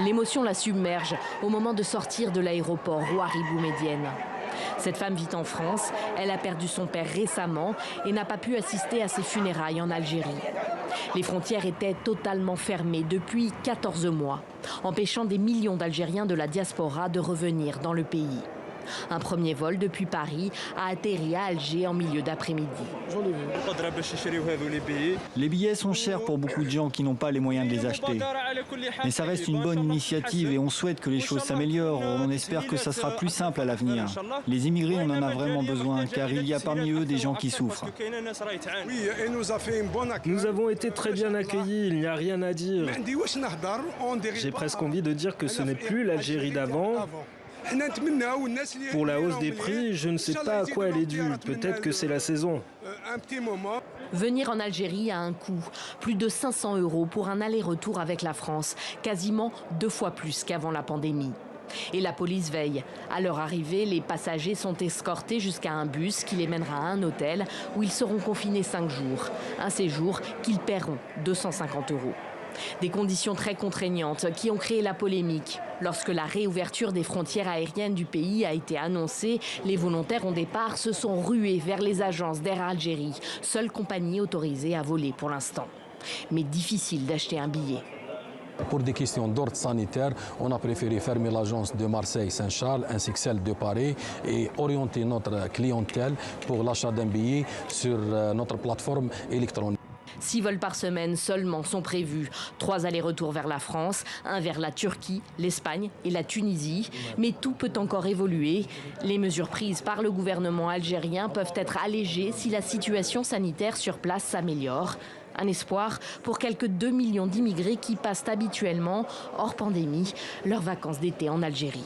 L'émotion la submerge au moment de sortir de l'aéroport Ouari Boumedienne. Cette femme vit en France, elle a perdu son père récemment et n'a pas pu assister à ses funérailles en Algérie. Les frontières étaient totalement fermées depuis 14 mois, empêchant des millions d'Algériens de la diaspora de revenir dans le pays. Un premier vol depuis Paris a atterri à Alger en milieu d'après-midi. Les billets sont chers pour beaucoup de gens qui n'ont pas les moyens de les acheter. Mais ça reste une bonne initiative et on souhaite que les choses s'améliorent. On espère que ça sera plus simple à l'avenir. Les immigrés, on en a vraiment besoin car il y a parmi eux des gens qui souffrent. Nous avons été très bien accueillis, il n'y a rien à dire. J'ai presque envie de dire que ce n'est plus l'Algérie d'avant. Pour la hausse des prix, je ne sais pas à quoi elle est due. Peut-être que c'est la saison. Venir en Algérie a un coût. Plus de 500 € pour un aller-retour avec la France. Quasiment 2 fois plus qu'avant la pandémie. Et la police veille. À leur arrivée, les passagers sont escortés jusqu'à un bus qui les mènera à un hôtel où ils seront confinés 5 jours. Un séjour qu'ils paieront 250 €. Des conditions très contraignantes qui ont créé la polémique. Lorsque la réouverture des frontières aériennes du pays a été annoncée, les volontaires au départ se sont rués vers les agences d'Air Algérie, seule compagnie autorisée à voler pour l'instant. Mais difficile d'acheter un billet. Pour des questions d'ordre sanitaire, on a préféré fermer l'agence de Marseille-Saint-Charles ainsi que celle de Paris et orienter notre clientèle pour l'achat d'un billet sur notre plateforme électronique. 6 vols par semaine seulement sont prévus. 3 allers-retours vers la France, 1 vers la Turquie, l'Espagne et la Tunisie. Mais tout peut encore évoluer. Les mesures prises par le gouvernement algérien peuvent être allégées si la situation sanitaire sur place s'améliore. Un espoir pour quelques 2 millions d'immigrés qui passent habituellement, hors pandémie, leurs vacances d'été en Algérie.